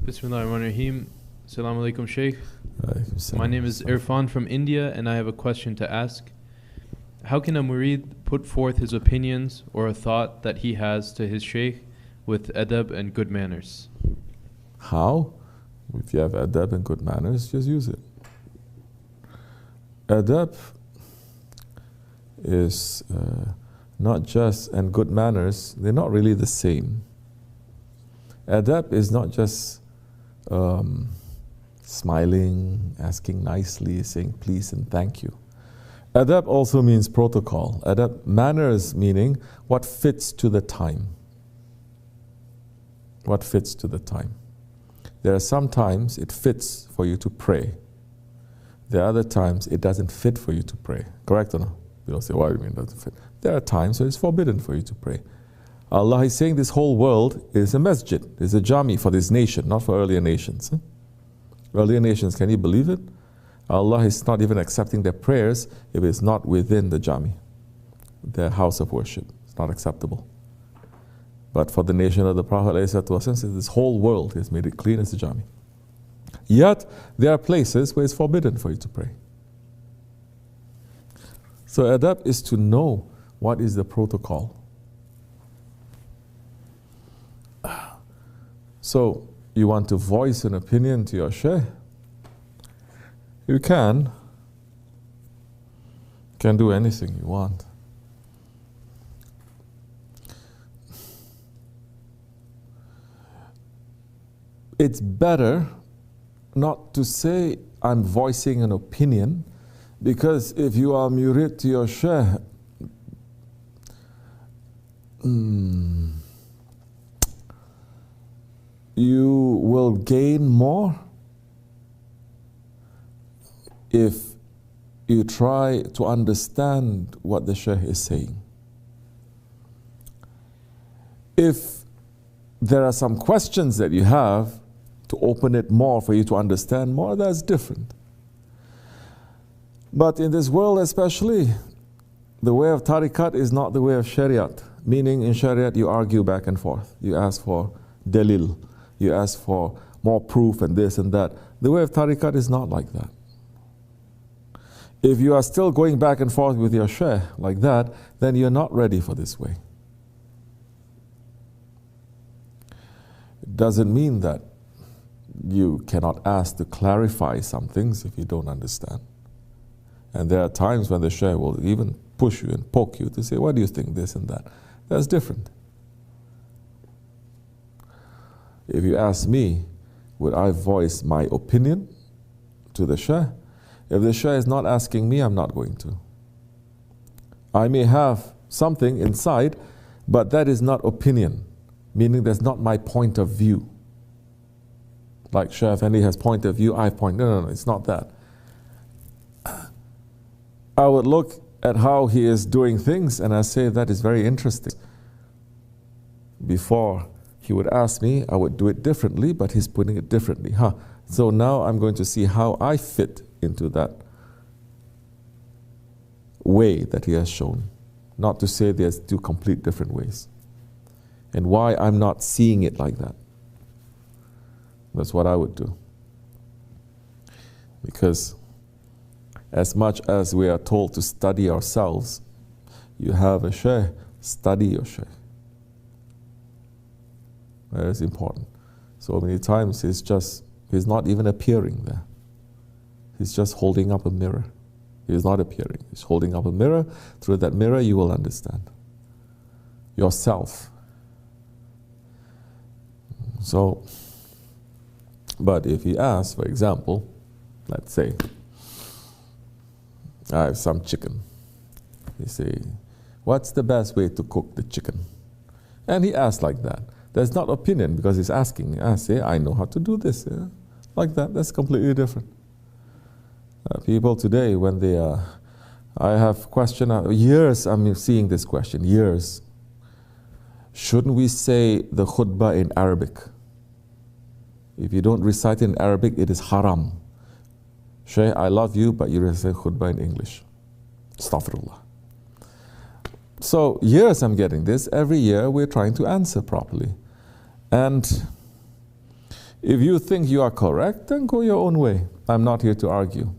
Bismillahirrahmanirrahim. Assalamu alaikum, Shaykh. My name is Irfan from India, and I have a question to ask. How can a murid put forth his opinions or a thought that he has to his Shaykh with adab and good manners? How? If you have adab and good manners, just use it. Adab is not just, and good manners, they're not really the same. Adab is not just smiling, asking nicely, saying please and thank you. Adab also means protocol. Adab, manners meaning what fits to the time. What fits to the time. There are some times it fits for you to pray. There are other times it doesn't fit for you to pray. Correct or no? You don't say, why do you mean it doesn't fit? There are times where it's forbidden for you to pray. Allah is saying this whole world is a masjid, is a jami for this nation, not for earlier nations. Earlier nations, can you believe it? Allah is not even accepting their prayers if it's not within the jami, their house of worship. It's not acceptable. But for the nation of the Prophet ﷺ, this whole world has made it clean as a jami. Yet, there are places where it's forbidden for you to pray. So adab is to know what is the protocol. So, you want to voice an opinion to your shaykh? You can do anything you want. It's better not to say I'm voicing an opinion, because if you are murid to your shaykh, you will gain more if you try to understand what the shaykh is saying. If there are some questions that you have to open it more for you to understand more, that's different. But in this world especially, the way of tariqat is not the way of shariat. Meaning in shariat you argue back and forth. You ask for dalil. You ask for more proof and this and that. The way of tariqat is not like that. If you are still going back and forth with your shaykh like that, then you're not ready for this way. It doesn't mean that you cannot ask to clarify some things if you don't understand. And there are times when the shaykh will even push you and poke you to say, what do you think, this and that? That's different. If you ask me, would I voice my opinion to the shaykh? If the shaykh is not asking me, I'm not going to. I may have something inside, but that is not opinion, meaning that's not my point of view. Like Shaykh Effendi has point of view, I have point. No, it's not that. I would look at how he is doing things and I say that is very interesting. Before he would ask me, I would do it differently, but he's putting it differently. So now I'm going to see how I fit into that way that he has shown. Not to say there's two complete different ways. And why I'm not seeing it like that. That's what I would do. Because as much as we are told to study ourselves, you have a shaykh, study your shaykh. That is important. So many times he's not even appearing there. He's just holding up a mirror. He's not appearing. He's holding up a mirror. Through that mirror you will understand yourself. So, but if he asks, for example, let's say, I have some chicken. You say, what's the best way to cook the chicken? And he asks like that. There's not opinion because he's asking. I say, I know how to do this. Yeah? Like that, that's completely different. People today, when they are, I have questioned, years I'm seeing this question, years. Shouldn't we say the khutbah in Arabic? If you don't recite in Arabic, it is haram. Shaykh, I love you, but you recite khutbah in English. Astaghfirullah. So years I'm getting this. Every year we're trying to answer properly. And If you think you are correct, then go your own way. I'm not here to argue.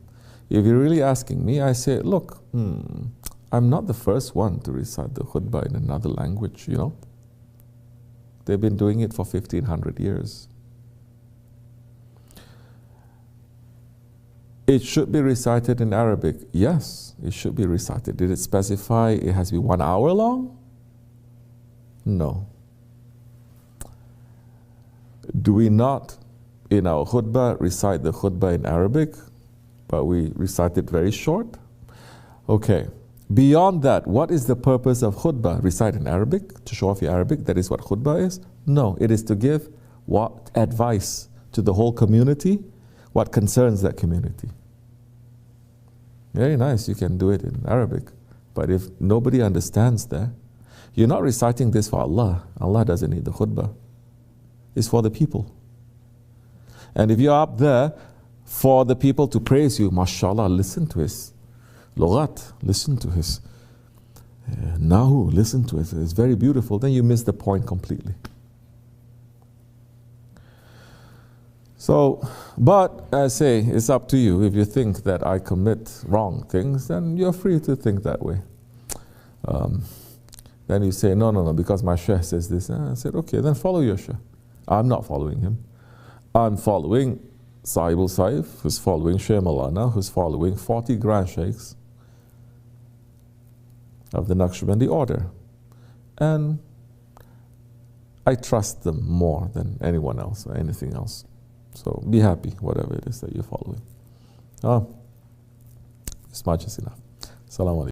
If you're really asking me, I say, look, I'm not the first one to recite the khutbah in another language, you know. They've been doing it for 1,500 years. It should be recited in Arabic. Yes, it should be recited. Did it specify it has to be 1 hour long? No. Do we not, in our khutbah, recite the khutbah in Arabic, but we recite it very short? Okay. Beyond that, what is the purpose of khutbah? Recite in Arabic, to show off your Arabic, that is what khutbah is? No, it is to give what? Advice to the whole community, what concerns that community. Very nice, you can do it in Arabic, but if nobody understands that, you're not reciting this for Allah. Allah doesn't need the khutbah. It's for the people. And if you're up there for the people to praise you, mashallah, listen to his lughat, listen to his nahu, listen to it. It's very beautiful. Then you miss the point completely. So, but I say, it's up to you. If you think that I commit wrong things, then you're free to think that way. Then you say, no, because my shaykh says this. I said, okay, then follow your shaykh. I'm not following him. I'm following Sahib al-Saif, who's following Shaykh Maulana, who's following 40 grand shaykhs of the Naqshbandi order. And I trust them more than anyone else or anything else. So be happy, whatever it is that you're following. This much is enough. Assalamu alaikum.